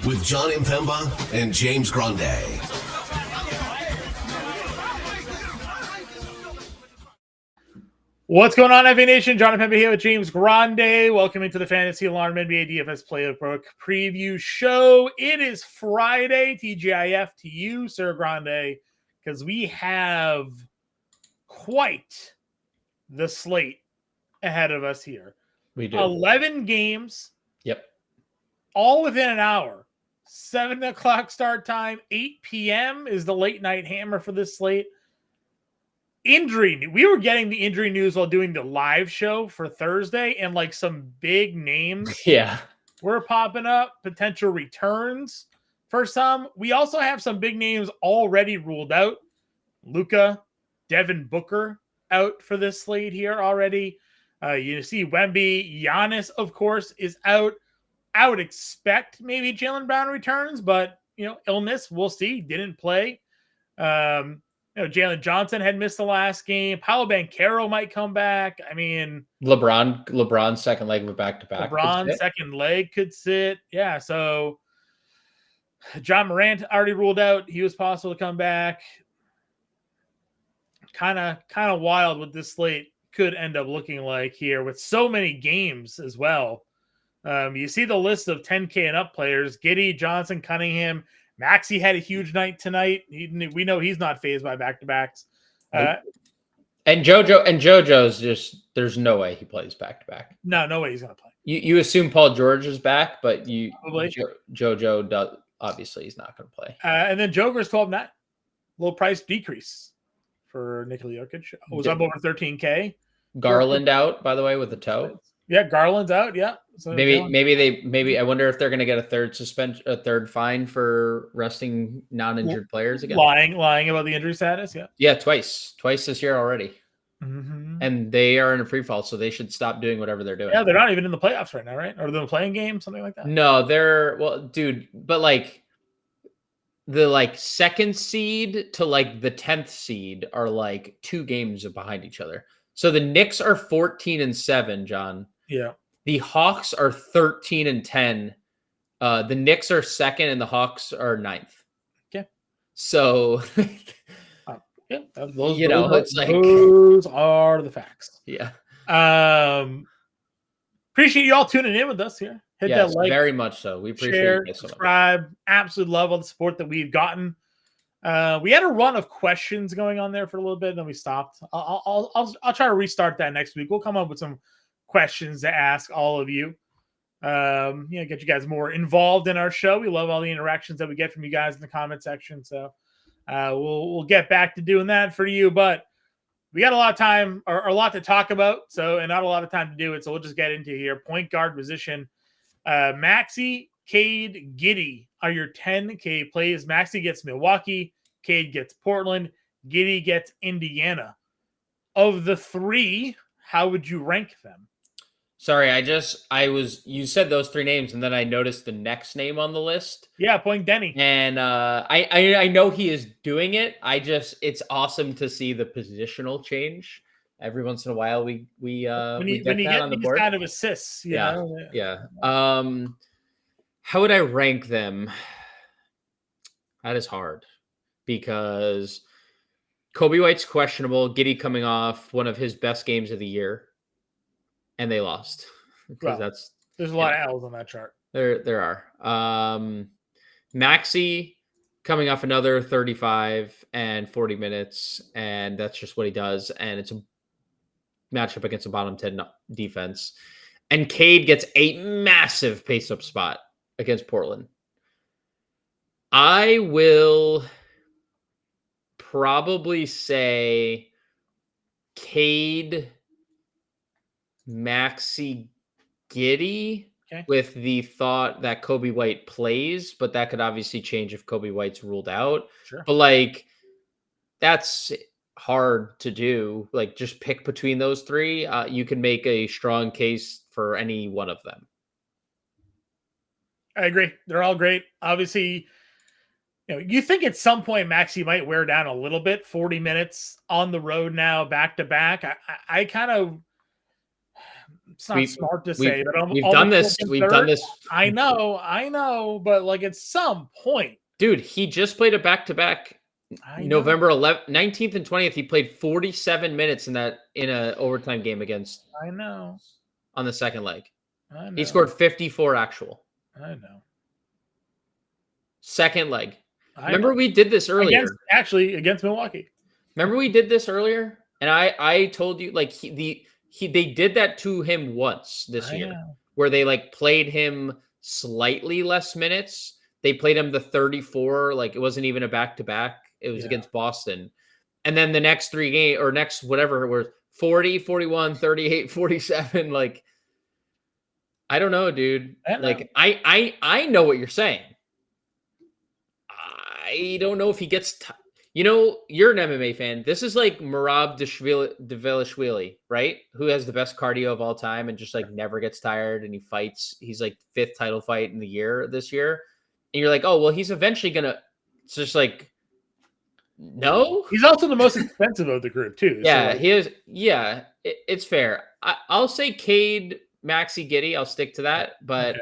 with Jon Impemba and James Grande. What's going on, FA Nation? Jon Impemba here with James Grande. Welcome into the Fantasy Alarm NBA DFS Playbook Preview Show. It is Friday, TGIF to you, Sir Grande, because we have quite the slate ahead of us here. We do. 11 games. Yep. All within an hour. 7 o'clock start time. 8 p.m. is the late night hammer for this slate. Injury. We were getting the injury news while doing the live show for Thursday, and like some big names were popping up, potential returns for some. We also have some big names already ruled out. Luka, Devin Booker out for this slate here already. You see Wemby, Giannis, of course, is out. I would expect maybe Jaylen Brown returns, but illness, we'll see. Didn't play. Jalen Johnson had missed the last game. Paolo Banchero might come back. I mean, LeBron's second leg of back-to-back. LeBron's second leg could sit. Yeah, so John Morant already ruled out. He was possible to come back. Kind of wild what this slate could end up looking like here with so many games as well. You see the list of 10K and up players: Giddey, Johnson, Cunningham. Maxey had a huge night tonight. We know he's not fazed by back-to-backs. And JoJo's just, there's no way he plays back-to-back. No way he's going to play. You assume Paul George is back, but JoJo does, obviously he's not going to play. And then Joker's 12-9. Little price decrease for Nikola Jokic. Was up over 13K. Garland out, by the way, with the toe. Yeah, Garland's out. Yeah. So maybe I wonder if they're going to get a third fine for resting non-injured players again. Lying about the injury status. Yeah. Yeah, twice this year already. Mm-hmm. And they are in a free fall, so they should stop doing whatever they're doing. Yeah, they're not even in the playoffs right now, right? Or they're playing game, something like that. No, but like the second seed to the 10th seed are like 2 games behind each other. So the Knicks are 14-7, John. Yeah. The Hawks are 13-10. The Knicks are 2nd and the Hawks are 9th. Okay. So those are the facts. Yeah. Appreciate you all tuning in with us here. Hit that like, very much so. We appreciate share, it. Subscribe. Absolutely love all the support that we've gotten. We had a run of questions going on there for a little bit, and then we stopped. I'll try to restart that next week. We'll come up with some questions to ask all of you. Get you guys more involved in our show. We love all the interactions that we get from you guys in the comment section. So we'll get back to doing that for you. But we got a lot of time or a lot to talk about. And not a lot of time to do it. So we'll just get into here. Point guard position. Maxey, Cade, Giddey are your 10K plays. Maxey gets Milwaukee. Cade gets Portland. Giddey gets Indiana. Of the 3, how would you rank them? Sorry, you said those 3 names, and then I noticed the next name on the list. Yeah, Point Denny. And I know he is doing it. It's awesome to see the positional change. Every once in a while, we get that on the board. Kind of assists. Yeah. How would I rank them? That is hard because Kobe White's questionable. Giddey coming off one of his best games of the year. And they lost because there's a lot of L's on that chart. There are. Maxey coming off another 35 and 40 minutes, and that's just what he does. And it's a matchup against a bottom 10 defense. And Cade gets a massive pace-up spot against Portland. I will probably say Cade, Maxey, Giddey, with the thought that Kobe White plays, but that could obviously change if Kobe White's ruled out. Sure. But that's hard to do. Just pick between those 3. You can make a strong case for any one of them. I agree. They're all great. Obviously, you think at some point Maxey might wear down a little bit. 40 minutes on the road now, back to back. I kind of It's not smart to we've, say, but we've done this. We've done this. I know, but like at some point, dude, he just played a back-to-back. November 11th, 19th and 20th. He played 47 minutes in a overtime game against. I know. On the second leg, I know. he scored 54 actual. I know. Second leg. Remember we did this earlier. Against Milwaukee. Remember we did this earlier, and I told you like they did that to him once this year, where they like played him slightly less minutes. They played him the 34, like it wasn't even a back-to-back. It was against Boston. And then the next 3 games or next whatever it was 40, 41, 38, 47. Like, I don't know, dude. Like, I know what you're saying. I don't know if he gets you're an MMA fan. This is like Merab Dvalishvili, right? Who has the best cardio of all time and just like never gets tired and he fights. He's like 5th title fight in the year this year. And you're like, oh, well, he's eventually gonna. It's just like, no. He's also the most expensive of the group too. Yeah, he is. Yeah, it's fair. I'll say Cade, Maxi, Giddy. I'll stick to that, but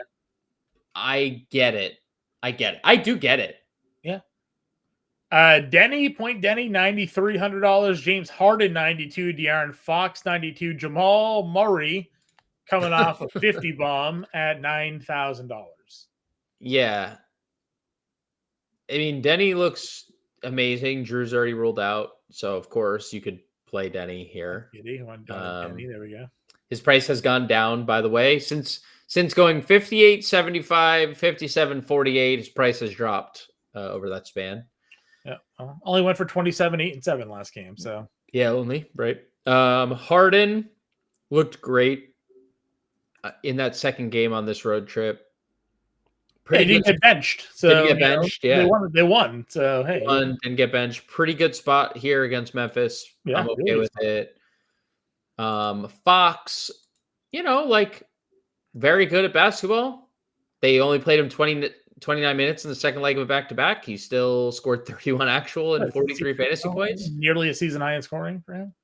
I get it. I do get it. Yeah. Denny, $9,300. James Harden, 92. De'Aaron Fox, 92. Jamal Murray coming off a 50 bomb at $9,000. Yeah. I mean, Denny looks amazing. Drew's already ruled out, so of course you could play Denny here. Denny, there we go. His price has gone down, by the way, since going 58, 75, 57, 48. His price has dropped over that span. Yeah, only went for 27, 8, and 7 last game. So yeah, only right. Harden looked great in that second game on this road trip. He didn't get benched. So didn't get benched. Yeah, they won. So hey, didn't get benched. Pretty good spot here against Memphis. Yeah, I'm okay really with it. Fox, like very good at basketball. They only played him 29 minutes in the second leg of a back-to-back. He still scored 31 actual and 43 fantasy points. Nearly a season high in scoring for him.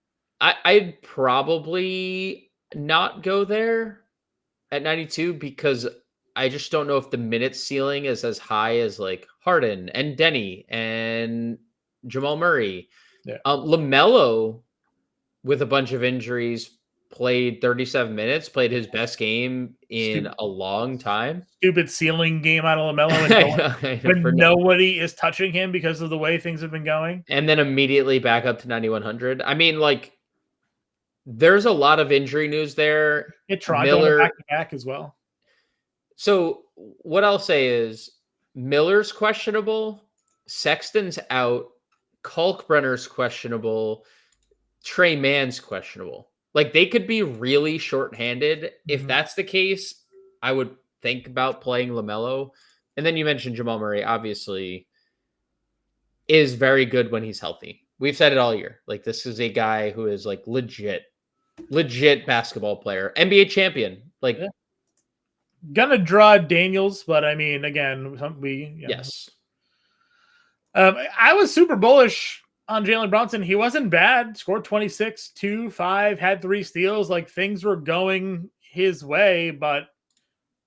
I'd probably not go there at 92 because I just don't know if the minute ceiling is as high as like Harden and Denny and Jamal Murray. Yeah. LaMelo, with a bunch of injuries, played 37 minutes, played his best game in a long time. Stupid ceiling game out of LaMelo when nobody is touching him because of the way things have been going. And then immediately back up to 9,100. I mean, like, there's a lot of injury news there. Miller back-to-back as well. So what I'll say is Miller's questionable, Sexton's out, Kalkbrenner's questionable, Trey Mann's questionable. Like, they could be really shorthanded. Mm-hmm. If that's the case, I would think about playing LaMelo. And then you mentioned Jamal Murray, obviously, is very good when he's healthy. We've said it all year. Like, this is a guy who is like legit basketball player, NBA champion. Like, gonna draw Daniels, but I mean, again, yes. I was super bullish on Jalen Brunson. He wasn't bad. Scored 26, 2, 5, had 3 steals. Like, things were going his way, but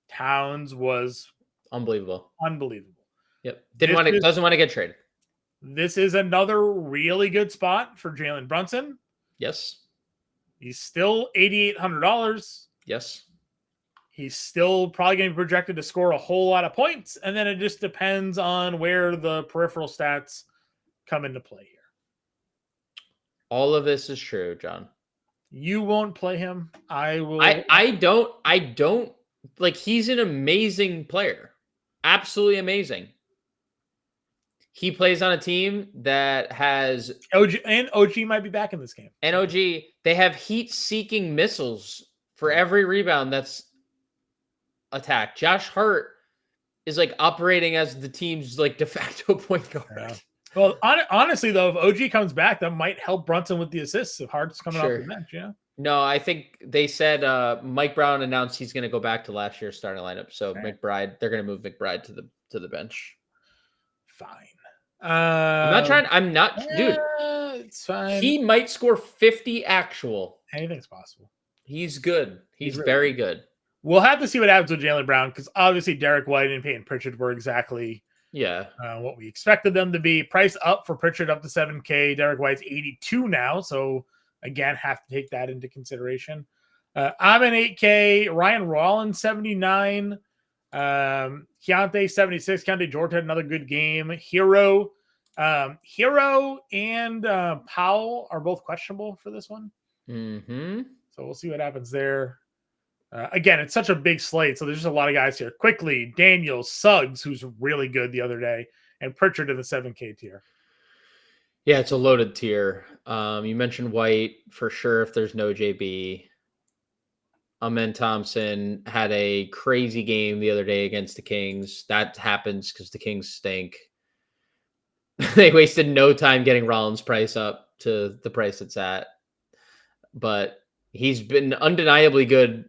Towns was unbelievable. Yep. Doesn't want to get traded. This is another really good spot for Jalen Brunson. Yes. He's still $8,800. Yes. He's still probably going to be projected to score a whole lot of points. And then it just depends on where the peripheral stats come into play here. All of this is true, John. You won't play him. I will. I don't like, he's an amazing player. Absolutely amazing. He plays on a team that has OG might be back in this game. And OG, they have heat-seeking missiles for every rebound that's attacked. Josh Hart is like operating as the team's like de facto point guard. Yeah. Well, honestly, though, if OG comes back, that might help Brunson with the assists if Hart's coming off the bench. Yeah. No, I think they said Mike Brown announced he's going to go back to last year's starting lineup. So McBride, they're going to move McBride to the bench. Fine. I'm not, dude. It's fine. He might score 50 actual. Anything's possible. He's good. He's really very good. We'll have to see what happens with Jaylen Brown because obviously Derek White and Peyton Pritchard were exactly what we expected them to be. Price up for Pritchard up to 7K. Derek White's 82 now. So again, have to take that into consideration. I'm in 8K. Ryan Rollins 79. Keontae 76. Keontae George had another good game. Hero and Powell are both questionable for this one. Mm-hmm. So we'll see what happens there. Again, it's such a big slate, so there's just a lot of guys here. Quickly, Daniels, Suggs, who's really good the other day, and Pritchard in the 7K tier. Yeah, it's a loaded tier. You mentioned White for sure if there's no JB. Amen Thompson had a crazy game the other day against the Kings. That happens because the Kings stink. They wasted no time getting Rollins' price up to the price it's at. But he's been undeniably good.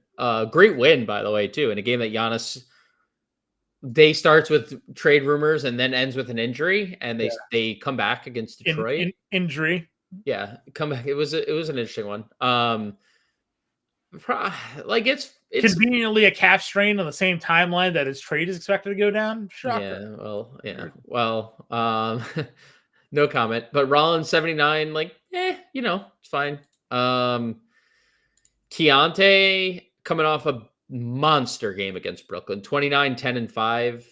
Great win, by the way, too, in a game that Giannis day starts with trade rumors and then ends with an injury, and they come back against Detroit. Injury. Yeah, come back. It was an interesting one. Like it's conveniently a calf strain on the same timeline that his trade is expected to go down. Shocker. Well, no comment. But Rollins 79, like, it's fine. Keontae coming off a monster game against Brooklyn, 29, 10, and 5,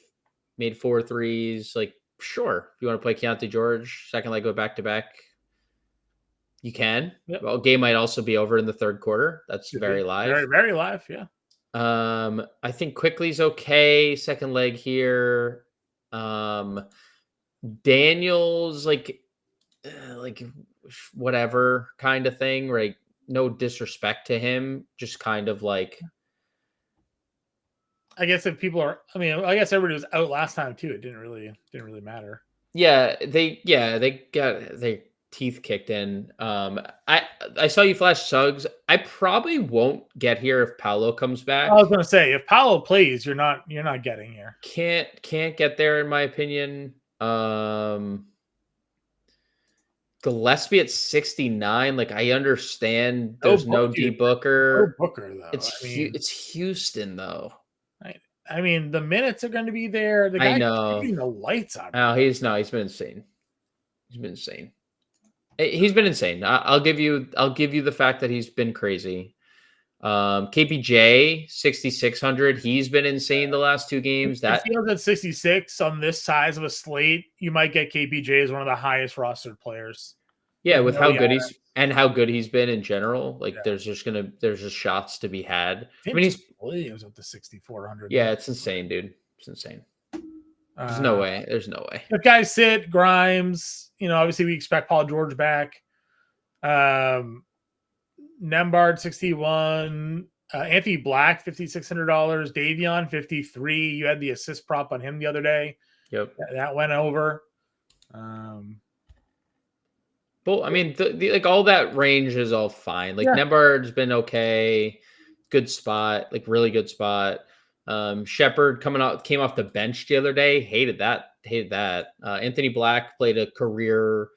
made 4 threes. Like, sure, if you want to play Keontae George, second leg go back to back, you can. Yep. Well, game might also be over in the third quarter. That's very live. Very, very live, yeah. I think Quickly's okay. Second leg here. Daniels, like whatever kind of thing, right? No disrespect to him, just kind of like. I guess if people are, I guess everybody was out last time too. It didn't really matter. Yeah, they got their teeth kicked in. I saw you flash Suggs. I probably won't get here if Paolo comes back. I was gonna say if Paolo plays, you're not getting here. Can't get there in my opinion. Gillespie at 69. Like, I understand there's no D Booker. No Booker though. It's Houston though. I mean, the minutes are going to be there. The guy shooting the lights out. Oh, he's been insane. He's been insane. I'll give you the fact that he's been crazy. KPJ 6,600. He's been insane the last 2 games. That feels at 66 on this size of a slate. You might get KPJ as one of the highest rostered players. Yeah, with how good he's been in general. Like, there's just shots to be had. He's Williams up to 6,400. Yeah, it's insane, dude. It's insane. There's no way. There's no way. If guys sit Grimes, obviously we expect Paul George back. Nembhard 61, Anthony Black $5,600, Davion 53. You had the assist prop on him the other day. Yep, that went over. Well, like all that range is all fine. Like Nembhard's been okay, good spot, like really good spot. Shepherd came off the bench the other day. Hated that. Anthony Black played a career.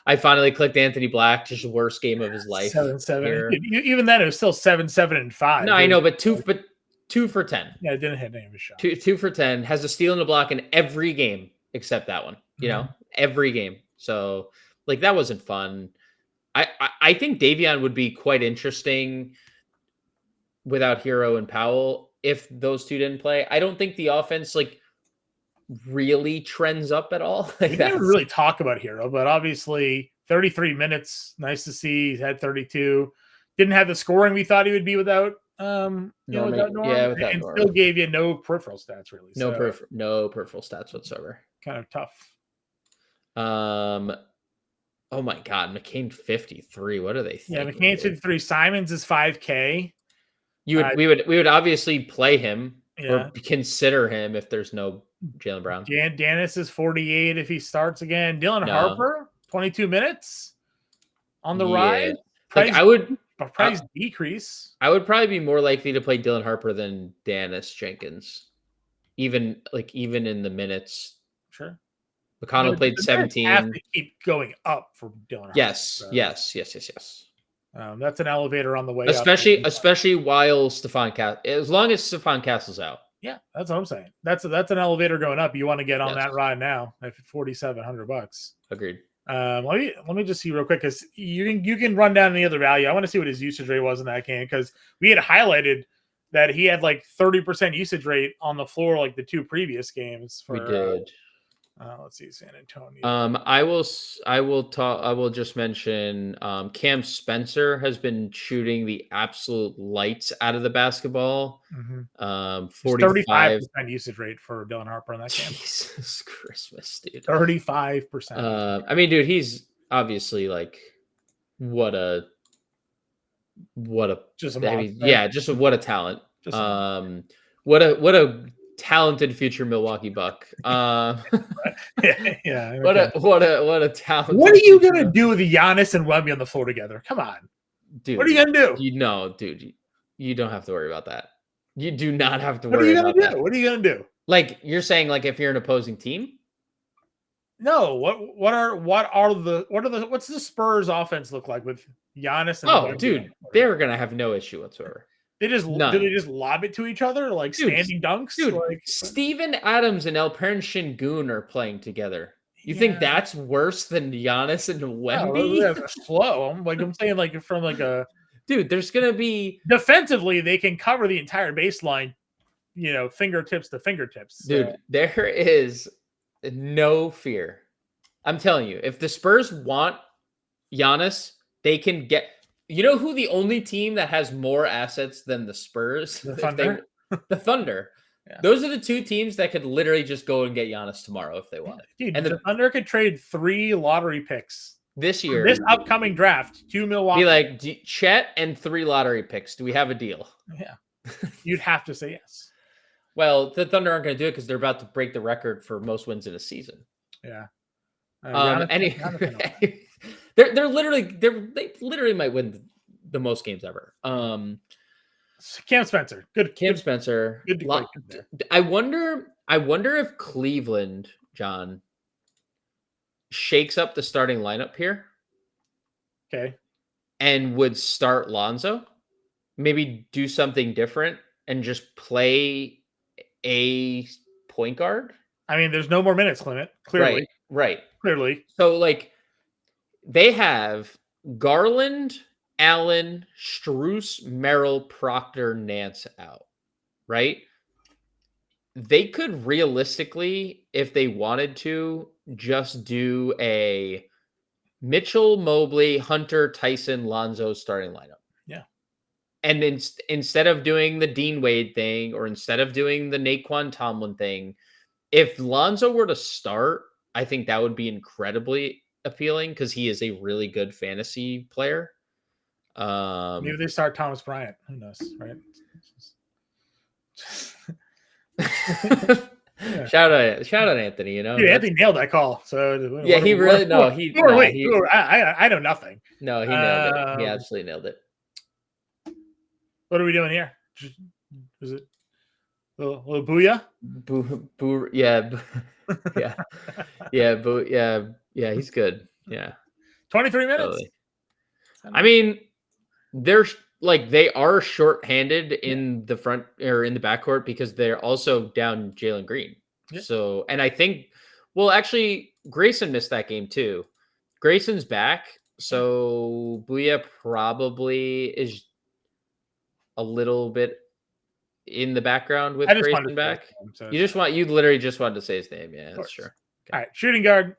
I finally clicked Anthony Black. Just the worst game of his life. 7-7. Even then, it was still 7-7 and 5. No, I know, but 2 for 10. Yeah, it didn't hit any of his shots. 2 for 10. Has a steal and a block in every game except that one. Every game. So, like, that wasn't fun. I think Davion would be quite interesting without Hero and Powell if those two didn't play. I don't think the offense really trends up at all. We didn't really talk about Hero, but obviously 33 minutes. Nice to see. He's had 32. Didn't have the scoring we thought he would be without Norm. Without and Norm. Still gave you no peripheral stats really. No peripheral stats whatsoever. Kind of tough. Oh my God, McCain 53. What are they thinking? Yeah, McCain's 53. Simons is 5K. We would obviously play him or consider him if there's no Jaylen Brown. Dennis is 48 if he starts again. Dylan Harper 22 minutes on the rise. Price decrease. I would probably be more likely to play Dylan Harper than Dennis Jenkins, even in the minutes. Sure. McConnell played 17. Have to keep going up for Dylan Harper. Yes. That's an elevator on the way up. Especially while as long as Stephon Castle's out. Yeah, that's what I'm saying. That's an elevator going up. You want to get on Yes. that ride now at $4,700. Agreed. Let me just see real quick because you can run down any other value. I want to see what his usage rate was in that game because we had highlighted that he had like 30% usage rate on the floor like the two previous games. We did. Let's see, San Antonio. I will just mention Cam Spencer has been shooting the absolute lights out of the basketball. 35% usage rate for Dylan Harper in that game. Jesus Christmas, dude. 35%. I mean, dude, he's obviously like what a just what a talent. What a talented future Milwaukee Buck. Yeah. What a talent. What are you gonna do with Giannis and Wemby on the floor together? Come on, dude. What are you gonna do? Dude, you don't have to worry about that. You do not have to worry about that. What are you gonna do? Like you're saying, like if you're an opposing team. No, what's the Spurs offense look like with Giannis and Wemby? Dude, they're gonna have no issue whatsoever. Do they just lob it to each other like standing dunks? Dude, like Steven Adams and Alperen Şengün are playing together. You think that's worse than Giannis and Wemby? No, that's slow. I'm saying like from like a dude. There's gonna be defensively they can cover the entire baseline, fingertips to fingertips. Dude, there is no fear. I'm telling you, if the Spurs want Giannis, they can get. You know who the only team that has more assets than the Spurs? The Thunder. The Thunder. Yeah. Those are the two teams that could literally just go and get Giannis tomorrow if they wanted. Dude, and the Thunder could trade 3 lottery picks this year. This upcoming draft to Milwaukee. Be like, Chet and 3 lottery picks. Do we have a deal? Yeah. You'd have to say yes. Well, the Thunder aren't going to do it because they're about to break the record for most wins in a season. Yeah. They literally might win the most games ever. Cam Spencer, good. Cam Spencer. Good. I wonder if Cleveland, John, shakes up the starting lineup here. Okay. And would start Lonzo, maybe do something different and just play a point guard. I mean, there's no more minutes limit. Clearly. Right. Clearly. So like they have Garland, Allen, Strus, Merrill, Proctor, Nance out, right? They could realistically, if they wanted to, just do a Mitchell, Mobley, Hunter, Tyson, Lonzo starting lineup. Yeah. And instead of doing the Dean Wade thing or instead of doing the Naquan Tomlin thing, if Lonzo were to start, I think that would be incredibly appealing because he is a really good fantasy player. Maybe they start Thomas Bryant. Who knows, right? Yeah. Shout out Anthony. Dude, Anthony nailed that call. So yeah, he really I know nothing. No, he nailed it. He absolutely nailed it. What are we doing here? Is it a little booyah? Yeah, he's good. Yeah, 23 minutes. Totally. I mean, they are short-handed in the front or in the backcourt because they're also down Jalen Green. Yeah. So, and I think, actually, Grayson missed that game too. Grayson's back, so Booyah probably is a little bit in the background with Grayson back. You literally just wanted to say his name. Yeah, that's sure. Okay. All right, shooting guard,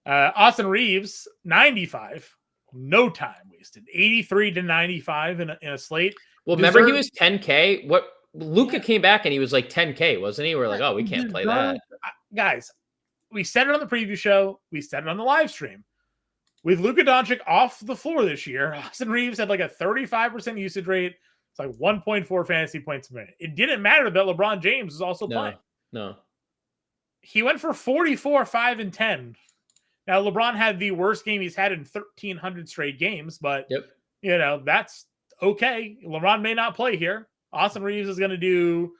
Austin Reeves, 95. No time wasted. 83 to 95 in a slate. Well, remember he was 10K. What Luka came back and he was like 10K, wasn't he? We're like, oh, we can't play that. Guys, we said it on the preview show. We said it on the live stream. With Luka Doncic off the floor this year, Austin Reeves had like a 35% usage rate. It's like 1.4 fantasy points a minute. It didn't matter that LeBron James was also playing. No. He went for 44, 5, and 10. Now, LeBron had the worst game he's had in 1,300 straight games, but, that's okay. LeBron may not play here. Austin Reeves is going to do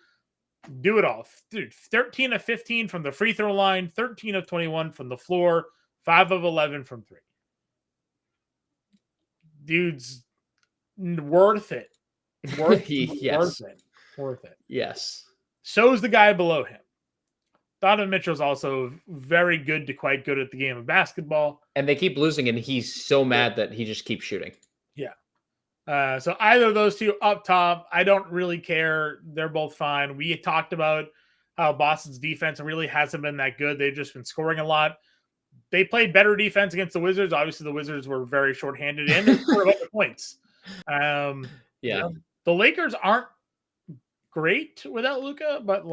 it all. Dude, 13 of 15 from the free throw line, 13 of 21 from the floor, 5 of 11 from 3. Dude's Worth it. Worth Yes. Worth it. Yes. So is the guy below him. Donovan Mitchell's also very good to quite good at the game of basketball. And they keep losing, and he's so mad that he just keeps shooting. Yeah. So either of those two up top, I don't really care. They're both fine. We talked about how Boston's defense really hasn't been that good. They've just been scoring a lot. They played better defense against the Wizards. Obviously, the Wizards were very shorthanded and they scored a bunch of points. Yeah. You know, the Lakers aren't great without Luka, but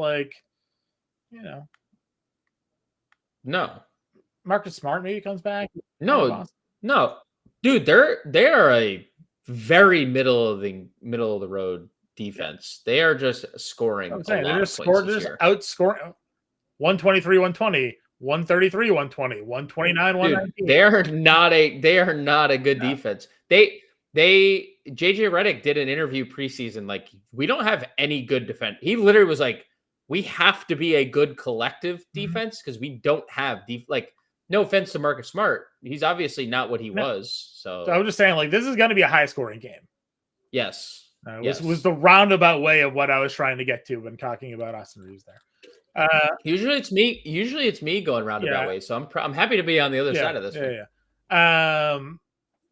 No. Marcus Smart maybe comes back. No. Dude, they are a very middle of the road defense. They are just scoring a lot They're of just points this year. outscoring 123, 120, 133, 120, 129, 119. They are not a good defense. JJ Redick did an interview preseason like, we don't have any good defense. He literally was like, we have to be a good collective defense because we don't have no offense to Marcus Smart. He's obviously not what he was. So I was just saying, this is going to be a high scoring game. Yes. Was the roundabout way of what I was trying to get to when talking about Austin Reeves there. Usually it's me going roundabout way. So I'm happy to be on the other side of this one. Yeah.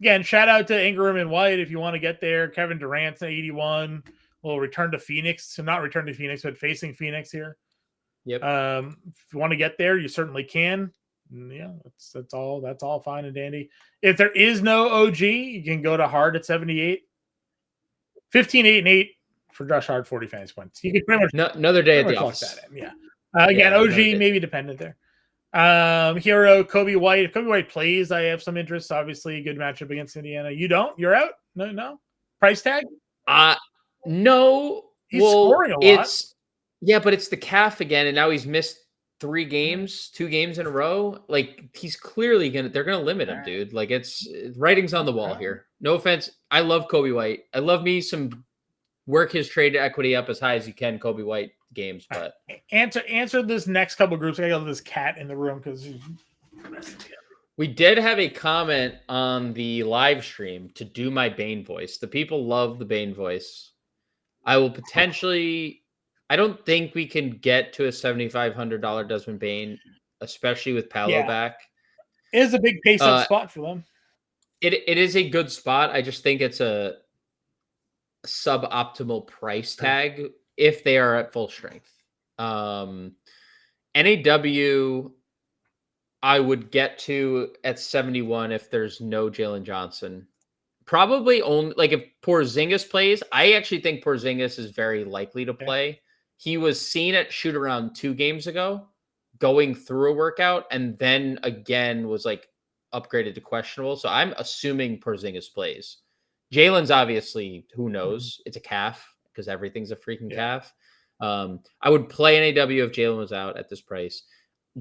Again, shout out to Ingram and White if you want to get there. Kevin Durant's 81. Will return to Phoenix. So not return to Phoenix, but facing Phoenix here. Yep. If you want to get there, you certainly can. Yeah, that's all fine and dandy. If there is no OG, you can go to Hard at 78. 15, 8, and 8 for Josh Hart, 40 fantasy points. You can pretty much another day at the office. That in. Yeah. Again, OG maybe dependent there. Hero, Kobe White. If Kobe White plays, I have some interest. Obviously, good matchup against Indiana. You don't? You're out? No. Price tag? No. He's scoring a lot. But it's the calf again, and now he's missed 2 games in a row. He's clearly they're gonna limit him, dude. It's writing's on the wall here. No offense. I love Kobe White. I love me some work his trade equity up as high as you can, Kobe White games. But answer this next couple of groups. I got this cat in the room because we did have a comment on the live stream to do my Bane voice. The people love the Bane voice. I will potentially. I don't think we can get to a $7,500 Desmond Bane, especially with Paolo back. It is a big pace up spot for them. It is a good spot. I just think it's a suboptimal price tag if they are at full strength. NAW, I would get to at 71 if there's no Jalen Johnson. Probably only if Porzingis plays. I actually think Porzingis is very likely to play. He was seen at shoot around 2 games ago, going through a workout, and then again was upgraded to questionable. So I'm assuming Porzingis plays. Jalen's obviously, who knows? It's a calf because everything's a freaking calf. I would play NAW if Jalen was out at this price.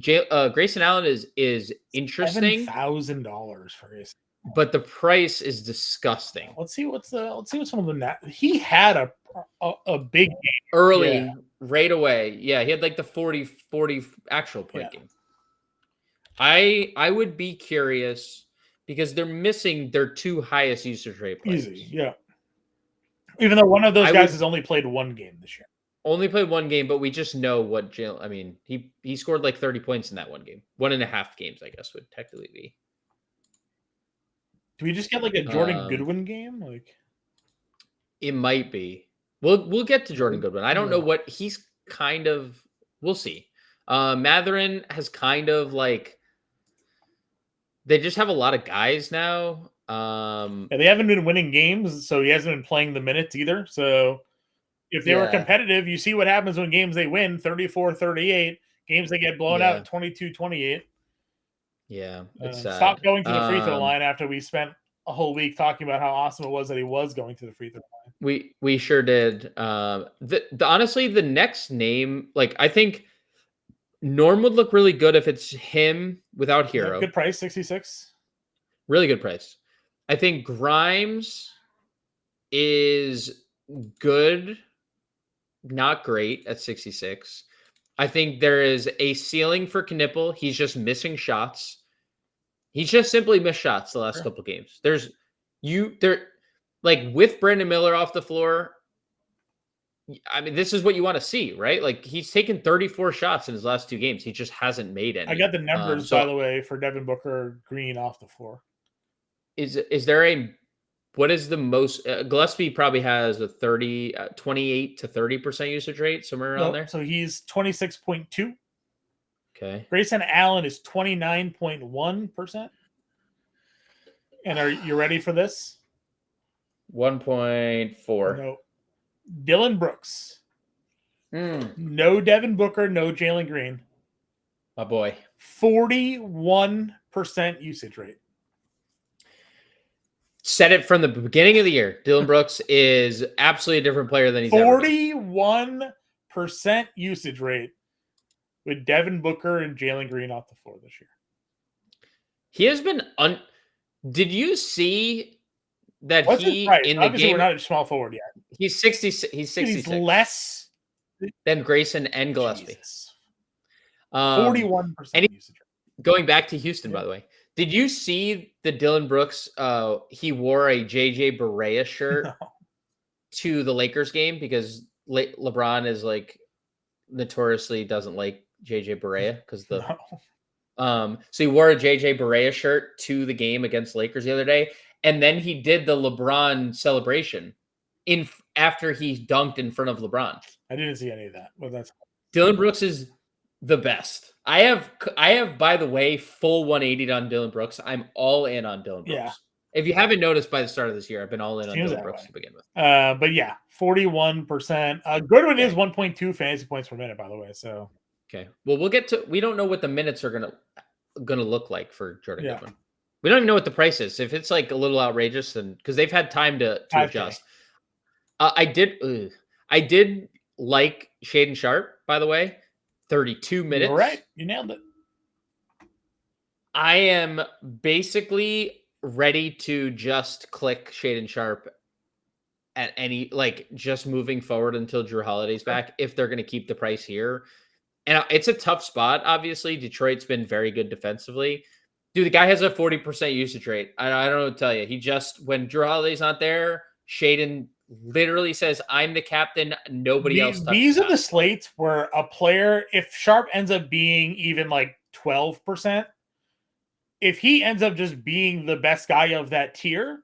Grayson Allen is interesting. $7,000 for Grayson, but the price is disgusting. Let's see what's some of the he had a big game early right away. Yeah, he had the 40 actual point game. I would be curious because they're missing their 2 highest usage rate players. Easy, yeah. Even though one of those guys has only played 1 game this year. Only played 1 game, but we just know what Jalen. I mean, he scored 30 points in that 1 game. 1.5 games, I guess, would technically be. Do we just get a Jordan Goodwin game? It might be. We'll get to Jordan Goodwin. I don't know what he's kind of. We'll see. Matherin has kind of they just have a lot of guys now. They haven't been winning games, so he hasn't been playing the minutes either. So if they were competitive, you see what happens when games they win 34-38, games they get blown out 22-28. Yeah, it's stop going to the free throw line after we spent a whole week talking about how awesome it was that he was going to the free throw line. We sure did. Honestly, the next name, I think Norm would look really good if it's him without Hero. Yeah, good price, 66. Really good price. I think Grimes is good, not great at 66. I think there is a ceiling for Knipple. He's just missing shots. He's just simply missed shots the last couple games. like with Brandon Miller off the floor, I mean, this is what you want to see, right? Like he's taken 34 shots in his last 2 games. He just hasn't made any. I got the numbers, So by the way, for Devin Booker Green off the floor. is there a what is the most Gillespie probably has a 28 to 30% usage rate somewhere around there. So he's 26.2. Okay. Grayson Allen is 29.1%. And are you ready for this? 1.4. No. Dylan Brooks. No Devin Booker, no Jalen Green. My boy. 41% usage rate. Said it from the beginning of the year. Dylan Brooks is absolutely a different player than he's ever been. 41% usage rate with Devin Booker and Jalen Green off the floor this year. He has been Did you see that What's he his price? in the Obviously, game? we're not a small forward yet. He's 60. He's 66. He's less than Grayson and Gillespie. 41% usage rate. Going back to Houston, by the way, did you see the Dylan Brooks? He wore a JJ Barea shirt to the Lakers game because LeBron is like notoriously doesn't like JJ Barea because so he wore a JJ Barea shirt to the game against Lakers the other day, and then he did the LeBron celebration after he dunked in front of LeBron. I didn't see any of that. Well, that's Dylan Brooks is the best. I have, by the way, full 180 on Dylan Brooks. I'm all in on Dylan Brooks. Yeah. If you haven't noticed by the start of this year, I've been all in on Dylan Brooks to begin with. But yeah, 41%. Goodwin is 1.2 fantasy points per minute, by the way. So okay. Well, we'll get to. We don't know what the minutes are gonna look like for Jordan Goodwin. We don't even know what the price is. If it's like a little outrageous, then because they've had time to adjust. I did like Shaden Sharp, by the way. 32 minutes. All right. You nailed it. I am basically ready to just click Shaden Sharp at any, like, just moving forward until Drew Holiday's back, if they're going to keep the price here. And it's a tough spot, obviously. Detroit's been very good defensively. Dude, the guy has a 40% usage rate. I don't know what to tell you. He just, when Drew Holiday's not there, Shaden literally says, I'm the captain. Nobody else touches these are the slates where a player, if Sharp ends up being even like 12%, if he ends up just being the best guy of that tier,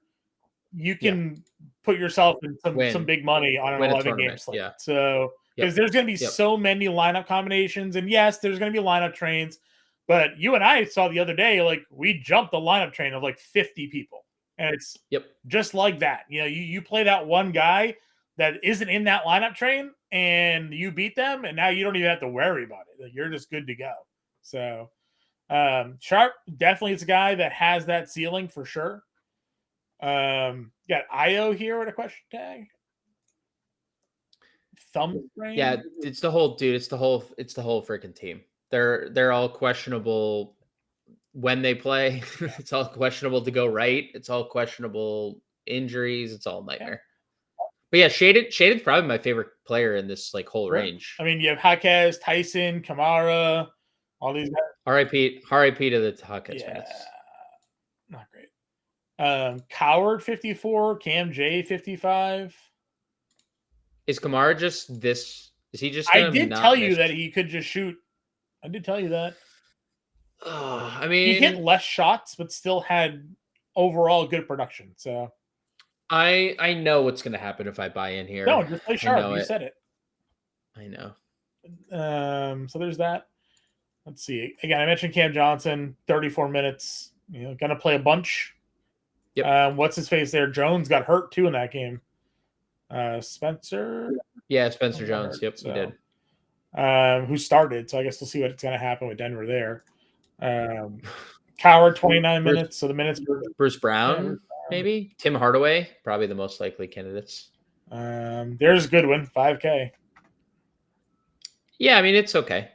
you can put yourself in some big money on an 11-game slate. Yeah. So because there's going to be so many lineup combinations, and yes, there's going to be lineup trains, but you and I saw the other day, like we jumped the lineup train of like 50 people. And it's just like that. You know, you play that one guy that isn't in that lineup train and you beat them, and now you don't even have to worry about it. Like, you're just good to go. So Sharp definitely is a guy that has that ceiling for sure. Got Io here with a question tag. Thumb frame. Yeah, it's the whole freaking team. They're all questionable when they play. It's all questionable to go right. It's all questionable injuries. It's all nightmare. But yeah, Shaded's probably my favorite player in this like whole range. I mean, you have Jaquez, Tyson, Kamara, all these guys. R.I.P. to the Jaquez fans. Not great. Coward 54, Cam J 55. Is Kamara just this? Is he just? I did tell you that he could just shoot. I did tell you that. I mean, he hit less shots, but still had overall good production. So I know what's going to happen if I buy in here. No, just play Sharp. You said it. I know. So there's that. Let's see. Again, I mentioned Cam Johnson, 34 minutes. You know, going to play a bunch. Yep. What's his face there? Jones got hurt too in that game. Spencer. Yeah, Spencer Jones. Yep, he did. Who started? So I guess we'll see what's going to happen with Denver there. Coward 29 minutes. So the minutes. Bruce Brown, maybe Tim Hardaway, probably the most likely candidates. There's Goodwin, 5K. Yeah, I mean it's okay.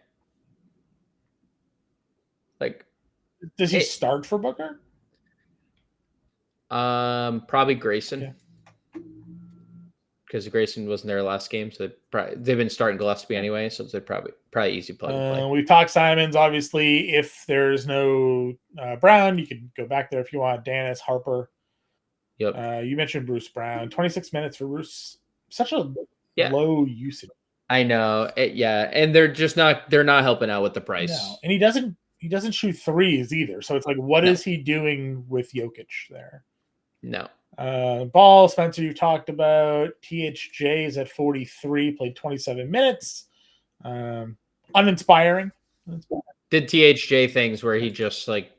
Like, does he start for Booker? Probably Grayson. Because Grayson wasn't there last game, so they've been starting Gillespie anyway, so they're probably easy play. We've talked Simons, obviously. If there's no Brown, you could go back there if you want. Dennis, Harper. Yep. You mentioned Bruce Brown. 26 minutes for Bruce. Such a Yeah. low usage. I know. And they're not helping out with the price. No, and he doesn't shoot threes either. So it's like, what is he doing with Jokic there? No. Ball, Spencer, you talked about. THJ is at 43, played 27 minutes. Uninspiring. Did THJ things where he just like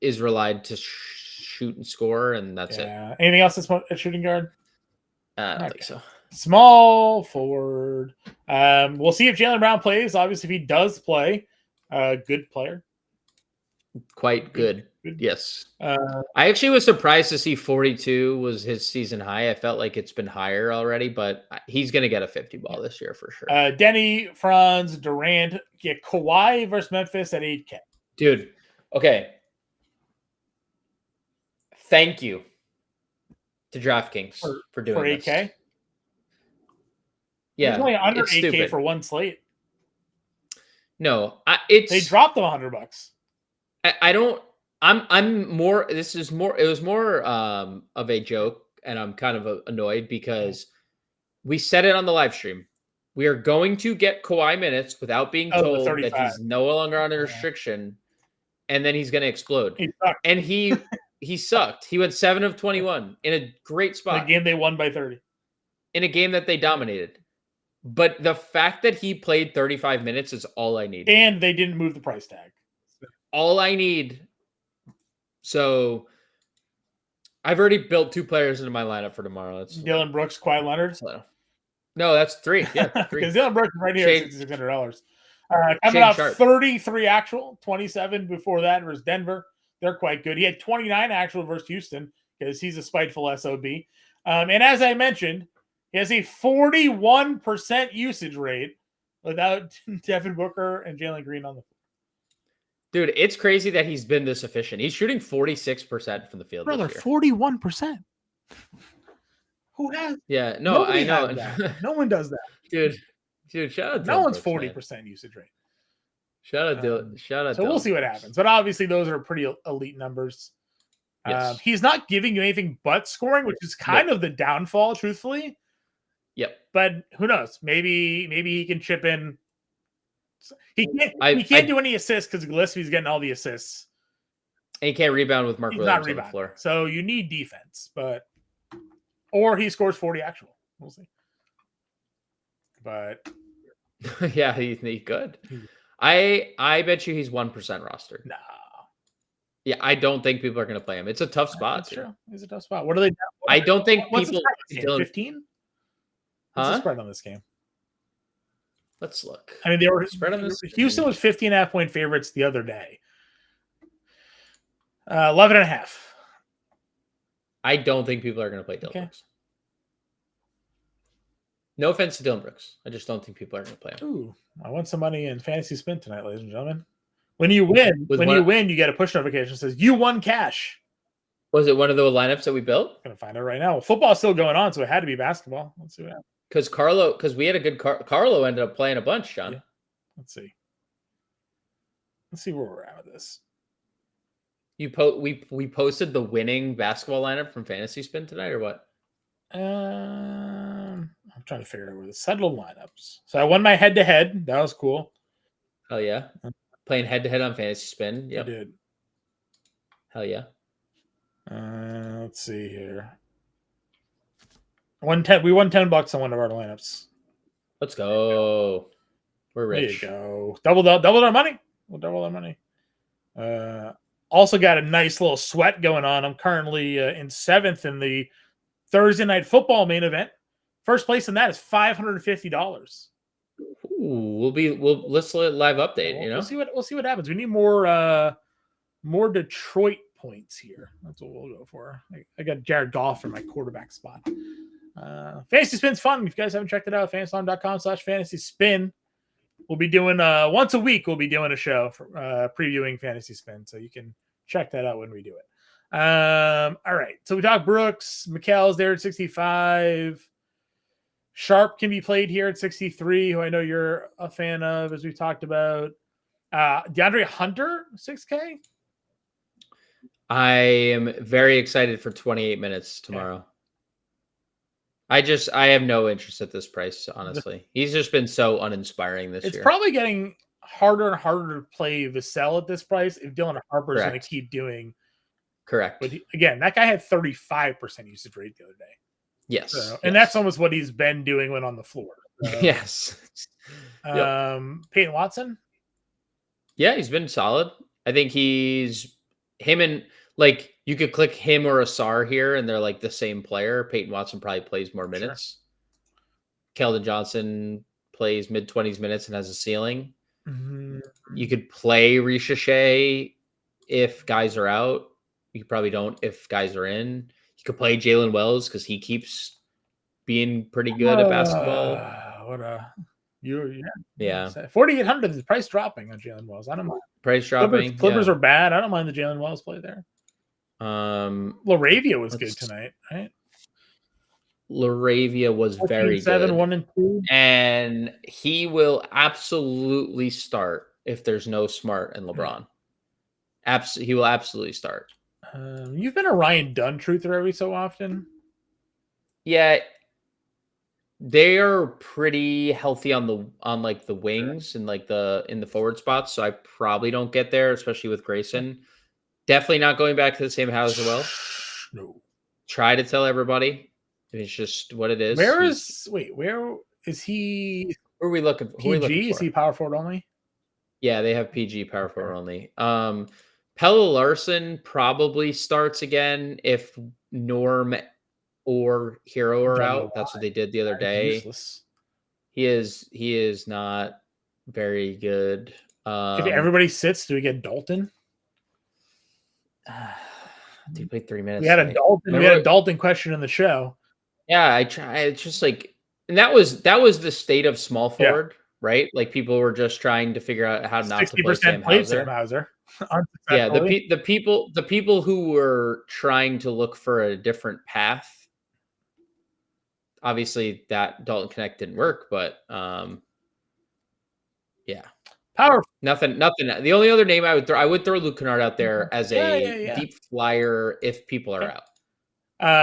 is relied to shoot and score, and that's it. Anything else that's a shooting guard? I don't think so. Small forward. We'll see if Jaylen Brown plays. Obviously, if he does play, good player. Quite good. Yes. I actually was surprised to see 42 was his season high. I felt like it's been higher already, but he's going to get a 50 ball this year for sure. Denny, Franz, Durant, get Kawhi versus Memphis at 8K. Dude, okay. Thank you to DraftKings for doing for 8K. This. Yeah, it's only under it's 8K stupid. for one slate. No, they dropped them $100. I don't. I'm more. This is more. It was more of a joke, and I'm kind of annoyed because we said it on the live stream. We are going to get Kawhi minutes without being told that he's no longer under restriction, and then he's going to explode. And he sucked. He went 7 of 21 in a great spot. In a game they won by 30. In a game that they dominated. But the fact that he played 35 minutes is all I need. And they didn't move the price tag. All I need. So I've already built 2 players into my lineup for tomorrow. That's Dylan Brooks, Kawhi Leonard. No, that's 3. Yeah, 3. Because Dylan Brooks right here at $6,600. Coming up 33 actual, 27 before that versus Denver. They're quite good. He had 29 actual versus Houston because he's a spiteful SOB. And as I mentioned, he has a 41% usage rate without Devin Booker and Jalen Green on the floor. Dude, it's crazy that he's been this efficient. He's shooting 46% from the field. Brother, 41%. Who has? Yeah, no, I know. No one does that. Dude, shout out. No one's 40% usage rate. Shout out, Dylan. Shout out. So we'll see what happens. But obviously, those are pretty elite numbers. Yes. He's not giving you anything but scoring, which is kind of the downfall, truthfully. Yep. But who knows? Maybe he can chip in. He can't do any assists because Gillespie's getting all the assists. And he can't rebound with Mark Williams on the floor. So you need defense, or he scores 40 actual. We'll see. But yeah, he could. I bet you he's 1% rostered. No. Yeah, I don't think people are going to play him. It's a tough spot. That's true. It's a tough spot. What are they? I don't think what's people. 15. What's the spread on this game? Let's look. I mean, they were spread on this. Houston was 15.5 point favorites the other day. 11.5. I don't think people are going to play Dylan Brooks. No offense to Dylan Brooks. I just don't think people are going to play him. Ooh, I won some money in fantasy spin tonight, ladies and gentlemen. When you win, you get a push notification that says you won cash. Was it one of the lineups that we built? I'm gonna find out right now. Well, football's still going on, so it had to be basketball. Let's see what happens. Because we had a good Carlo ended up playing a bunch, John. Yeah. Let's see where we're at with this. We posted the winning basketball lineup from Fantasy Spin tonight, or what? I'm trying to figure out where the settled lineups. So I won my head-to-head. That was cool. Oh yeah, playing head-to-head on Fantasy Spin. Yeah, I did. Hell yeah. Let's see here. We won $10 on one of our lineups. Let's go. We're rich. There you go. Doubled our money. We'll double our money. Also got a nice little sweat going on. I'm currently in 7th in the Thursday night football main event. First place in that is $550. Ooh, let's let live update. We'll see what happens. We need more Detroit points here. That's what we'll go for. I got Jared Goff for my quarterback spot. Fantasy Spin's fun. If you guys haven't checked it out, fantasy.com/fantasy spin. We'll be doing once a week. We'll be doing a show for previewing Fantasy Spin, so you can check that out when we do it. All right. So we talked Brooks. Mikhail's there at 65. Sharp can be played here at 63, who I know you're a fan of, as we talked about. DeAndre Hunter, 6K. I am very excited for 28 minutes tomorrow. I have no interest at this price, honestly. He's just been so uninspiring this year. It's probably getting harder and harder to play Vassell at this price if Dylan Harper's going to keep doing. Correct. But again, that guy had 35% usage rate the other day. Yes. So, and that's almost what he's been doing when on the floor. So, yes. Peyton Watson? Yeah, he's been solid. I think him and like you could click him or Asar here and they're like the same player. Peyton Watson probably plays more minutes. Sure. Keldon Johnson plays mid-20s minutes and has a ceiling. Mm-hmm. You could play Ricochet if guys are out. You probably don't if guys are in. You could play Jalen Wells because he keeps being pretty good at basketball. Yeah. 4,800 is the price dropping on Jalen Wells. I don't mind. Price dropping. Clippers are bad. I don't mind the Jalen Wells play there. Laravia was good tonight, right? Laravia was very 7, good. 1 and 2. And he will absolutely start if there's no Smart and LeBron. He will absolutely start. You've been a Ryan Dunn truther every so often. Yeah. They are pretty healthy on the wings and in the forward spots, so I probably don't get there, especially with Grayson. Definitely not going back to the same house as well. No. Try to tell everybody. It's just what it is. Where is he? Who are we looking for? PG? Is he power forward only? Yeah, they have PG power forward only. Pelle Larsson probably starts again if Norm or Hero are out. That's what they did the other day. Useless. He is not very good. If everybody sits, do we get Dalton? He played 3 minutes. We had a Dalton question in the show. Yeah, I try. It's just like, and that was the state of small forward, right? Like people were just trying to figure out how not to play Sam Hauser. Yeah, the people who were trying to look for a different path. Obviously, that Dalton Connect didn't work, but yeah, power. Nothing. The only other name I would throw Luke Kennard out there as a deep flyer if people are out.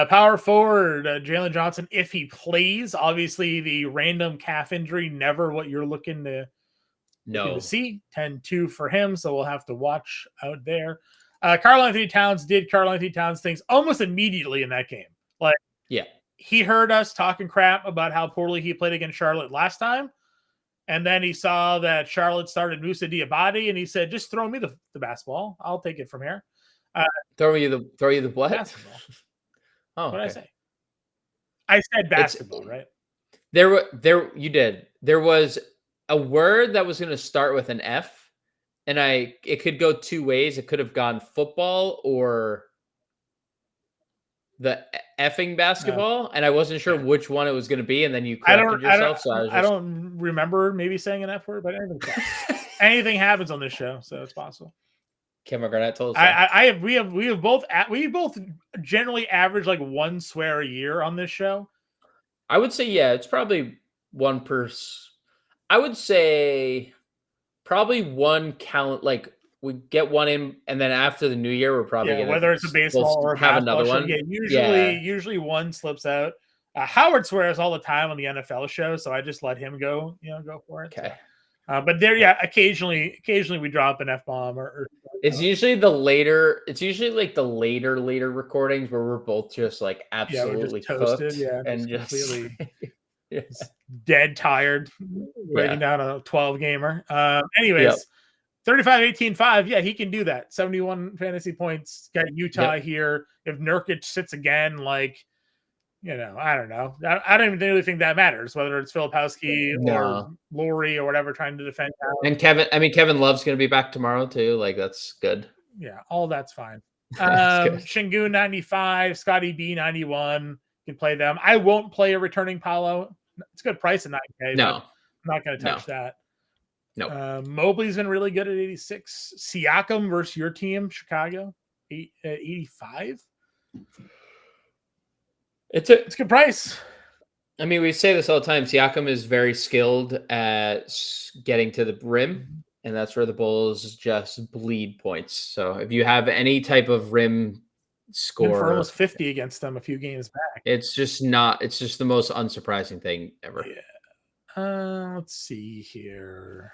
Power forward, Jalen Johnson, if he plays. Obviously, the random calf injury, never what you're looking to see. 10-2 for him, so we'll have to watch out there. Karl-Anthony Towns did Karl-Anthony Towns things almost immediately in that game. He heard us talking crap about how poorly he played against Charlotte last time. And then he saw that Charlotte started Moussa Diabate, and he said, just throw me the basketball. I'll take it from here. Throw you the what? Basketball. Oh, what did I say? I said basketball, right? You did. There was a word that was going to start with an F, and it could go two ways. It could have gone football or the effing basketball, and I wasn't sure which one it was going to be, and then you corrected yourself. I don't remember maybe saying an F word, but anything happens on this show, so it's possible. Cameron Garnett told us. We both generally average like one swear a year on this show. I would say it's probably one per. I would say probably one count. Like we get one in, and then after the new year, we're probably gonna whether it's a baseball or have another one. Yeah, usually one slips out. Howard swears all the time on the NFL show, so I just let him go. Go for it. Okay. But occasionally we drop an F-bomb or it's usually the later. It's usually like the later recordings where we're both just like absolutely toasted, and just completely dead tired, breaking down a 12 gamer. Anyways, 35-18-5. Yeah, he can do that. 71 fantasy points. Got Utah here. If Nurkic sits again, I don't know. I don't even really think that matters, whether it's Filipowski or Laurie or whatever trying to defend. And Kevin Love's going to be back tomorrow too. Like, that's good. Yeah, all that's fine. Şengün 95, Scotty B 91. You can play them. I won't play a returning Paolo. It's a good price at 9K. No, I'm not going to touch that. No. Mobley's been really good at 86. Siakam versus your team, Chicago, 85. It's a good price. I mean, we say this all the time. Siakam is very skilled at getting to the rim and that's where the Bulls just bleed points. So if you have any type of rim Went score, for almost 50 against them a few games back. it's just the most unsurprising thing ever. Yeah. Let's see here.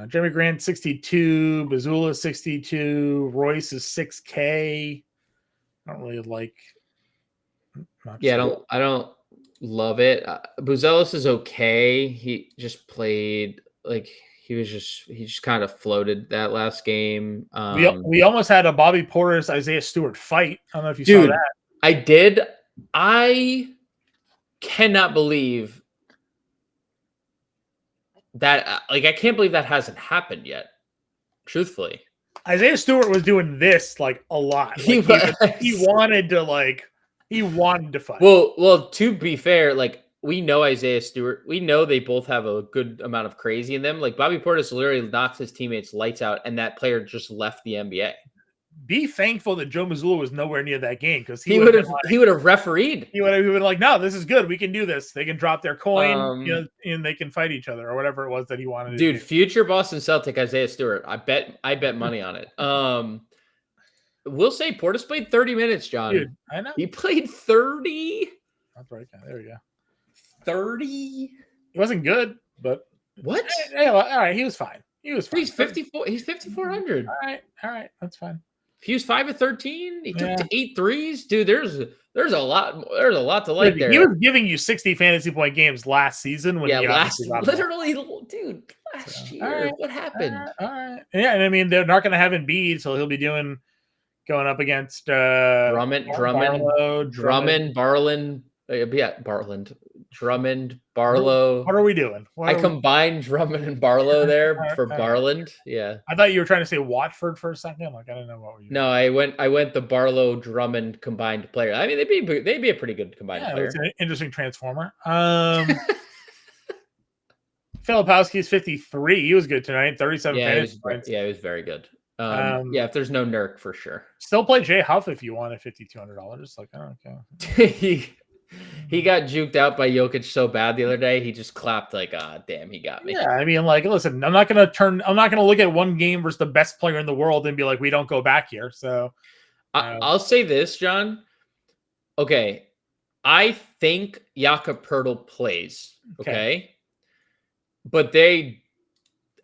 Jeremy Grant 62, Bazula 62, Royce is 6K. I don't really like. Yeah, I don't love it. Buzelis is okay. He just played like he just kind of floated that last game. We almost had a Bobby Portis Isaiah Stewart fight. I don't know if you saw Dude, that. I did. I cannot believe that. Like, I can't believe that hasn't happened yet. Truthfully, Isaiah Stewart was doing this like a lot. Like, he wanted to fight. Well, to be fair, like we know Isaiah Stewart, we know they both have a good amount of crazy in them. Like Bobby Portis literally knocks his teammates lights out, and that player just left the NBA. Be thankful that Joe Mazzulla was nowhere near that game because he would have refereed. He would have been like, no, this is good. We can do this. They can drop their coin, and they can fight each other or whatever it was that he wanted. Dude, to do. Future Boston Celtic Isaiah Stewart. I bet money on it. We'll say Portis played 30 minutes, John. Dude, I know. He played 30. That's right. There we go. 30. It wasn't good, but what? Hey, all right, he was fine. He's 54. He's 5,400. All right, that's fine. He was 5 of 13. He took to 8 threes. Dude, there's a lot to like there. He was giving you 60 fantasy point games last season when last year. Right, what happened? All right. Yeah, and I mean they're not going to have Embiid, so he'll be going up against Drummond, Barland. Drummond, Barlow. What are we doing? I combined Drummond and Barlow there for Barland. Yeah. I thought you were trying to say Watford for a second. I'm like, I don't know what were you. No, I went the Barlow Drummond combined player. I mean, they'd be a pretty good combined player. It's an interesting transformer. Filipowski's 53. He was good tonight. 37 fantasy points. Yeah, he was very good. If there's no Nurk for sure. Still play Jay Huff if you want at $5,200. Like, I don't care. He got juked out by Jokic so bad the other day. He just clapped like, damn, he got me. Yeah, I mean, like, listen, I'm not gonna look at one game versus the best player in the world and be like, we don't go back here. So I'll say this, John. Okay. I think Jakob Poeltl plays. Okay. But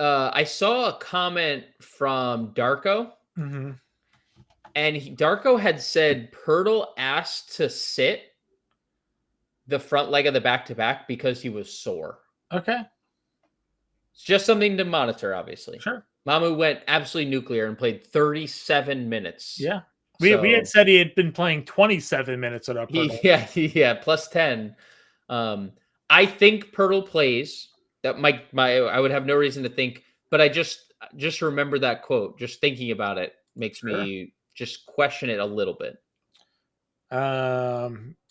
I saw a comment from Darko. Mm-hmm. And Darko had said Poeltl asked to sit the front leg of the back-to-back because he was sore. Okay. It's just something to monitor, obviously. Sure. Mamu went absolutely nuclear and played 37 minutes. Yeah. We had said he had been playing 27 minutes at our Yeah, plus 10. I think Poeltl plays. That I would have no reason to think, but I just remember that quote. Just thinking about it makes me just question it a little bit.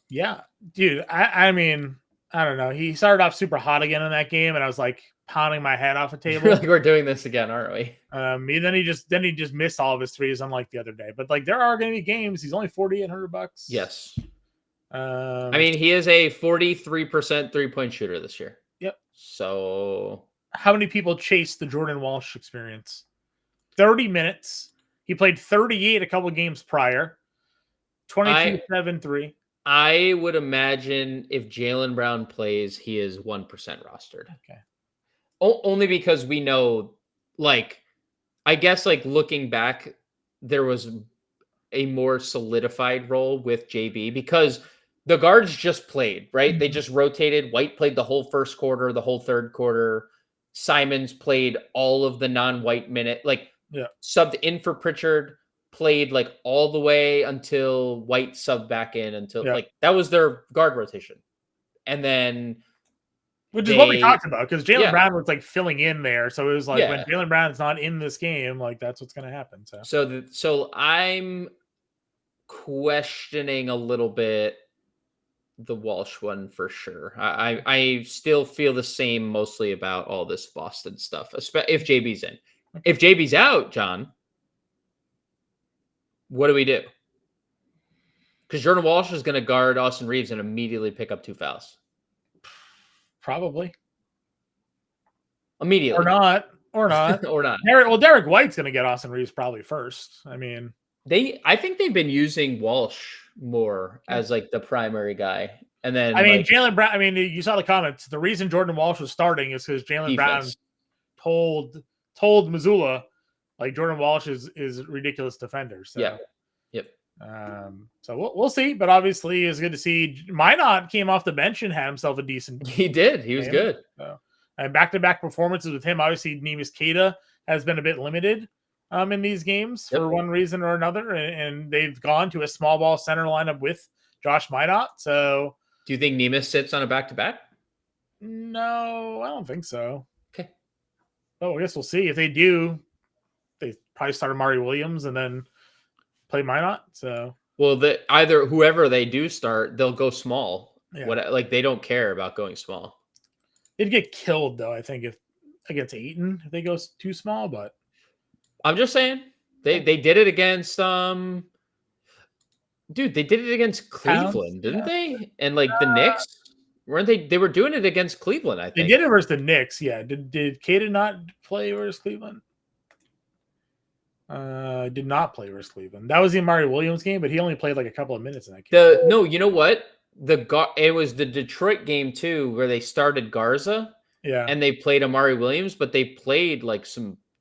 Yeah, dude. I mean, I don't know. He started off super hot again in that game, and I was like pounding my head off a table. Like we're doing this again, aren't we? Then he just missed all of his threes, unlike the other day. But like, there are going to be games. He's only $4,800. Yes. I mean, he is a 43% 3-point shooter this year. Yep. So, how many people chased the Jordan Walsh experience? 30 minutes. He played 38 a couple games prior. 22, 7, 3. I would imagine if Jaylen Brown plays, he is 1% rostered. Okay. Only because we know, like, I guess, like, looking back, there was a more solidified role with JB because the guards just played, right? Mm-hmm. They just rotated. White played the whole first quarter, the whole third quarter. Simons played all of the non-White minute, subbed in for Pritchard. Played like all the way until White subbed back in like that was their guard rotation. And then which is what we talked about because Jaylen Brown was like filling in there. So it was like when Jaylen Brown's not in this game, like that's what's going to happen. So I'm questioning a little bit the Walsh one for sure. I still feel the same mostly about all this Boston stuff, especially if JB's in. If JB's out, John, what do we do? Because Jordan Walsh is going to guard Austin Reeves and immediately pick up 2 fouls. Probably. Immediately. Or not. Or not. or not. Derek White's going to get Austin Reeves probably first. I mean, I think they've been using Walsh more as like the primary guy. And then Jaylen Brown, you saw the comments. The reason Jordan Walsh was starting is because Jaylen Brown told Missoula, like, Jordan Walsh is a ridiculous defender. So yeah. Yep. So we'll see, but obviously it's good to see Minot came off the bench and had himself a decent. He did. He was good. So, and back-to-back performances with him. Obviously, Neemias Queta has been a bit limited in these games for one reason or another, and they've gone to a small ball center lineup with Josh Minot. So, do you think Neemias sits on a back-to-back? No, I don't think so. Okay. Oh, I guess we'll see. If they do, they probably start Amari Williams and then play Minot. So, well, either whoever they do start, they'll go small. Yeah. They don't care about going small. They'd get killed though, I think, if against Ayton if they go too small. But I'm just saying they did it against dude. They did it against Cleveland, didn't they? And like the Knicks, weren't they? They were doing it against Cleveland. I think they did it versus the Knicks. Yeah. Did Queta not play versus Cleveland? Did not play versus Cleveland. That was the Amari Williams game, but he only played like a couple of minutes in that game. No, you know what? It was the Detroit game too, where they started Garza, and they played Amari Williams, but they played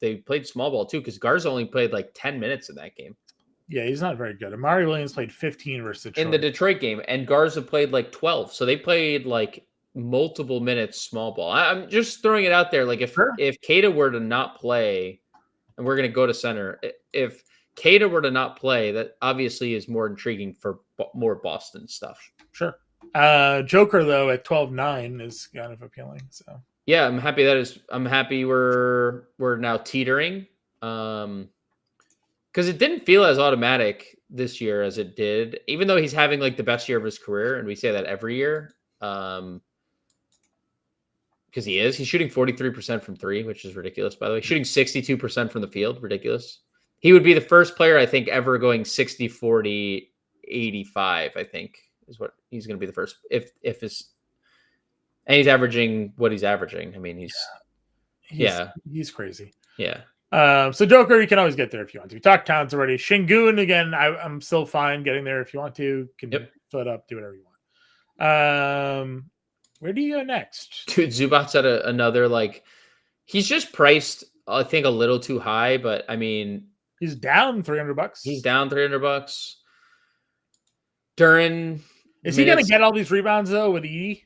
they played small ball too, because Garza only played like 10 minutes in that game. Yeah, he's not very good. Amari Williams played 15 versus Detroit. In the Detroit game, and Garza played like 12, so they played like multiple minutes small ball. I'm just throwing it out there, like if Queta were to not play, and we're going to go to center, if Queta were to not play, that obviously is more intriguing for more Boston stuff. Sure. Joker though at 12-9 is kind of appealing. So yeah, I'm happy we're now teetering. Because it didn't feel as automatic this year as it did, even though he's having like the best year of his career, and we say that every year. Because he's shooting 43% from three, which is ridiculous, by the way. Shooting 62% from the field, ridiculous. He would be the first player, I think, ever going 60, 40, 85, I think, is what he's going to be the first. And he's averaging what he's averaging. I mean, he's crazy. Yeah. So Joker, you can always get there if you want to. We talked Towns already. Shingun, again, I'm still fine getting there if you want to. Can fill it up, do whatever you want. Where do you go next? Dude, Zubac's at another, like, he's just priced, I think, a little too high, but I mean, he's down $300. He's down $300. Duran, is he going to get all these rebounds though with Edie?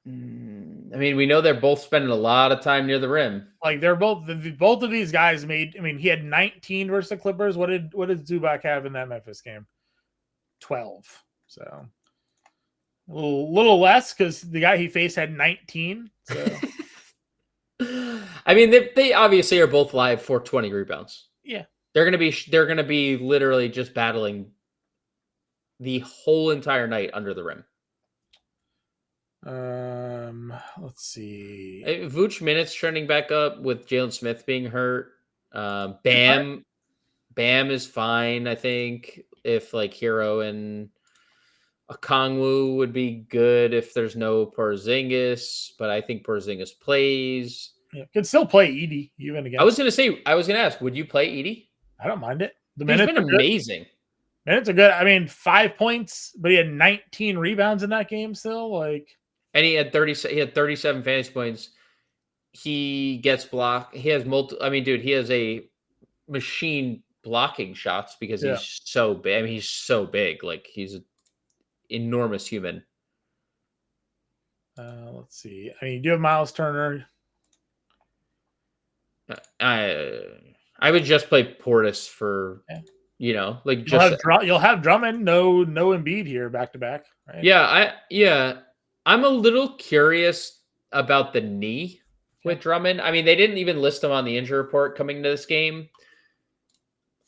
I mean, we know they're both spending a lot of time near the rim. Like they're both of these guys made. I mean, he had 19 versus the Clippers. What did Zubac have in that Memphis game? 12. So a little less because the guy he faced had 19. So I mean, they obviously are both live for 20 rebounds. Yeah, they're gonna be literally just battling the whole entire night under the rim. Let's see. Vooch minutes trending back up with Jalen Smith being hurt. Bam is fine. I think if like Hero and Okongwu would be good if there's no Porzingis, but I think Porzingis plays. Yeah, can still play Edie even again. I was gonna ask, would you play Edie? I don't mind it. He's been amazing. Minutes are good. I mean, 5 points, but he had 19 rebounds in that game still. Like, and he had 37 fantasy points. He gets blocked. He has he has a machine blocking shots because he's so big. I mean, he's so big. Like, he's an enormous human. Let's see. I mean, you do have Miles Turner. I would just play Portis for, like you'll have Drummond, no Embiid here back to back. Right? Yeah. I'm a little curious about the knee with Drummond. I mean, they didn't even list him on the injury report coming to this game.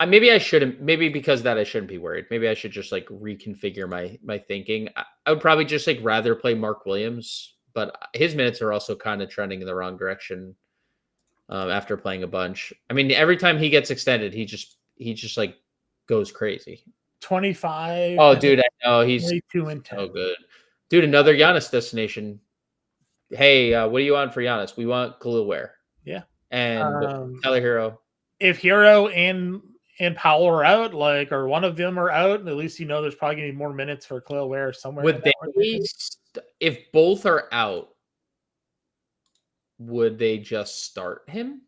Maybe I shouldn't. Maybe because of that I shouldn't be worried. Maybe I should just like reconfigure my thinking. I would probably just like rather play Mark Williams, but his minutes are also kind of trending in the wrong direction. After playing a bunch, I mean, every time he gets extended, he just like goes crazy. 25. Oh, dude, I know he's 22 and 10. so good, dude. Another Giannis destination. Hey, what do you want for Giannis? We want Khalil Ware. Yeah, and Tyler Hero. If Hero and Powell are out, or one of them are out, at least there's probably going to be more minutes for Khalil Ware somewhere. Would they, if both are out, would they just start him?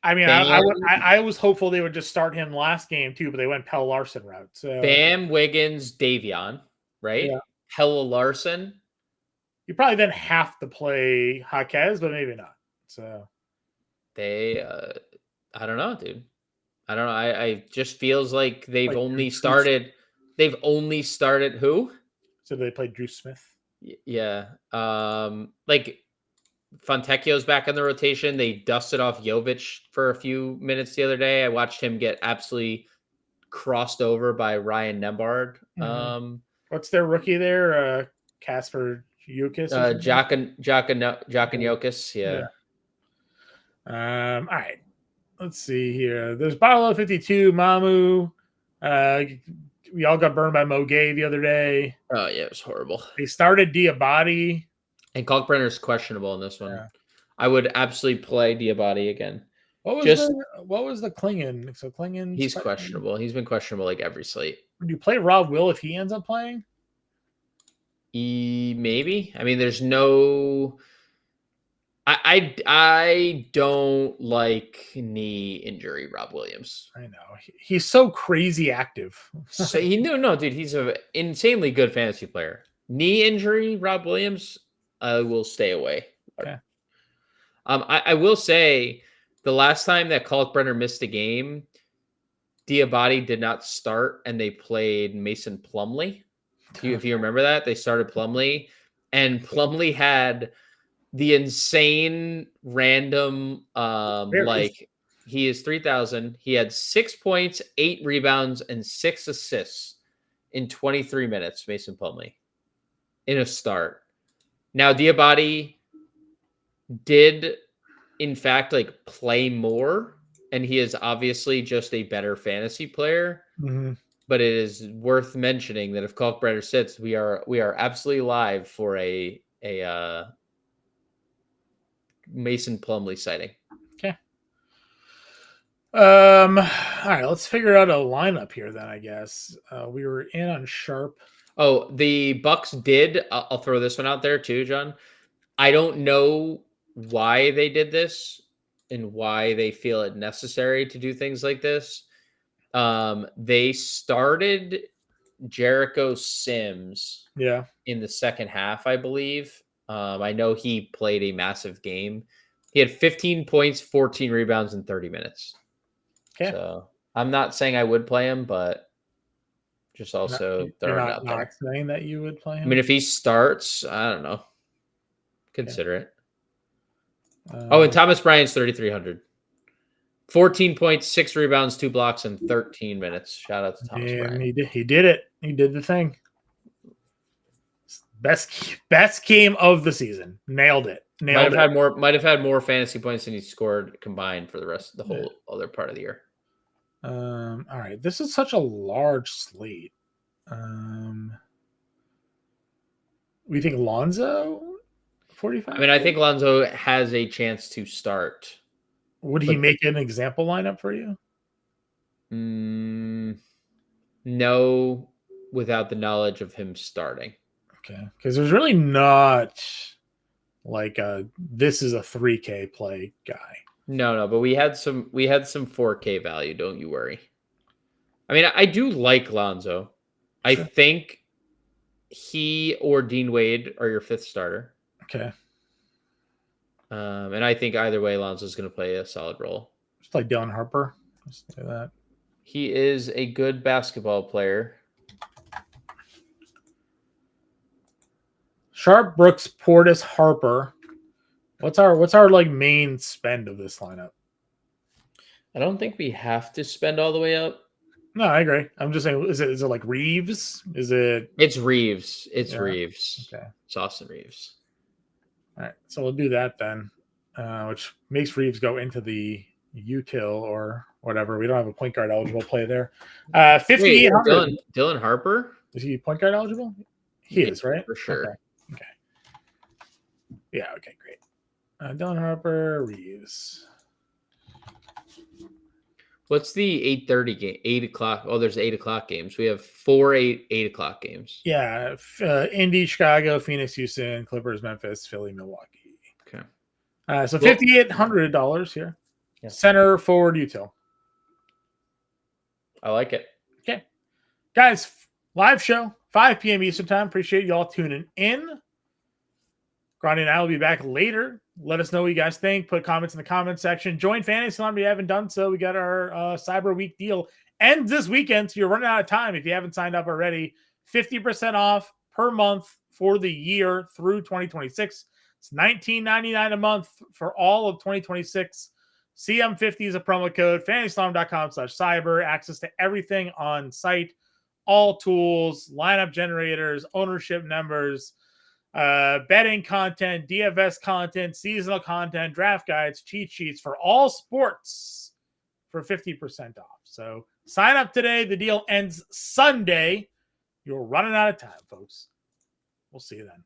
I mean, I was hopeful they would just start him last game too, but they went Pell Larson route. So Bam, Wiggins, Davion, right? Yeah. Pella Larson. You probably then have to play Jaquez, but maybe not. So they, I don't know, dude. I don't know. I just feels like they've only Drew started who? So they played Drew Smith. Yeah. Like Fontecchio's back in the rotation. They dusted off Jovic for a few minutes the other day. I watched him get absolutely crossed over by Ryan Nembhard. Mm-hmm. What's their rookie there? Casper Jokic? Jock and Jokic. Yeah. All right. Let's see here. There's Barlow 52, Mamu. We all got burned by Mo Gay the other day. Oh, yeah, it was horrible. They started Diabate. And Kalkbrenner's questionable in this one. Yeah. I would absolutely play Diabate again. What was the Klingon? So Klingon, he's questionable. He's been questionable like every slate. Would you play Rob Will if he ends up playing? Maybe. I mean, there's no. I don't like knee injury Rob Williams. I know. He's so crazy active. So no, dude, he's an insanely good fantasy player. Knee injury Rob Williams, I will stay away. Okay. I will say the last time that Kalkbrenner missed a game, Diabate did not start and they played Mason Plumlee. If you remember that, they started Plumlee and Plumlee had the insane random he is 3,000. He had 6 points, 8 rebounds, and 6 assists in 23 minutes, Mason Plumlee, in a start. Now, Diabate did, in fact, play more, and he is obviously just a better fantasy player. Mm-hmm. But it is worth mentioning that if Kalkbrenner sits, we are absolutely live for a Mason Plumlee sighting. Okay. All right, let's figure out a lineup here then, I guess. We were in on Sharp. Oh, the Bucks did. I'll throw this one out there too, John. I don't know why they did this and why they feel it necessary to do things like this. They started Jericho Sims in the second half, I believe. I know he played a massive game. He had 15 points, 14 rebounds in 30 minutes. Okay. So I'm not saying I would play him, but just also throwing it out there. Not saying that you would play him? I mean, if he starts, I don't know. Consider it. And Thomas Bryant's 3,300. 14 points, 6 rebounds, 2 blocks in 13 minutes. Shout out to Thomas Bryant. He did it. He did the thing. Best game of the season. Nailed it. Might have had more fantasy points than he scored combined for the rest of the whole other part of the year. All right. This is such a large slate. We think Lonzo 45? I mean, I think Lonzo has a chance to start. Would he make an example lineup for you? No, without the knowledge of him starting. Okay, because there's really not this is a 3K play guy. No, but we had some 4K value. Don't you worry. I mean, I do like Lonzo. Sure. I think he or Dean Wade are your 5th starter. Okay. And I think either way, Lonzo's going to play a solid role. Just play Dylan Harper. Let's do that. He is a good basketball player. Sharp, Brooks, Portis, Harper. What's our main spend of this lineup? I don't think we have to spend all the way up. No, I agree. I'm just saying, is it like Reeves? Is it? It's Reeves. It's Reeves. Okay. It's Austin Reeves. All right, so we'll do that then, which makes Reeves go into the util or whatever. We don't have a point guard eligible play there. 5,800. Dylan Harper? Is he point guard eligible? He is, right? For sure. Okay. Yeah, okay, great. Dylan Harper, Reeves. What's the 8:30 game? 8 o'clock. Oh, there's 8 o'clock games. We have 4 8 o'clock games. Yeah, Indy, Chicago, Phoenix, Houston, Clippers, Memphis, Philly, Milwaukee. Okay. So $5,800 here. Yeah. Center, forward, util. I like it. Okay. Guys, live show, 5 p.m. Eastern time. Appreciate you all tuning in. Grande and I will be back later. Let us know what you guys think. Put comments in the comment section. Join Fantasy Land if you haven't done so. We got our Cyber Week deal. Ends this weekend, so you're running out of time if you haven't signed up already. 50% off per month for the year through 2026. It's $19.99 a month for all of 2026. CM50 is a promo code. FantasySlam.com/cyber. Access to everything on site. All tools, lineup generators, ownership numbers, betting content, DFS content, seasonal content, draft guides, cheat sheets for all sports for 50% off. So sign up today. The deal ends Sunday. You're running out of time, folks. We'll see you then.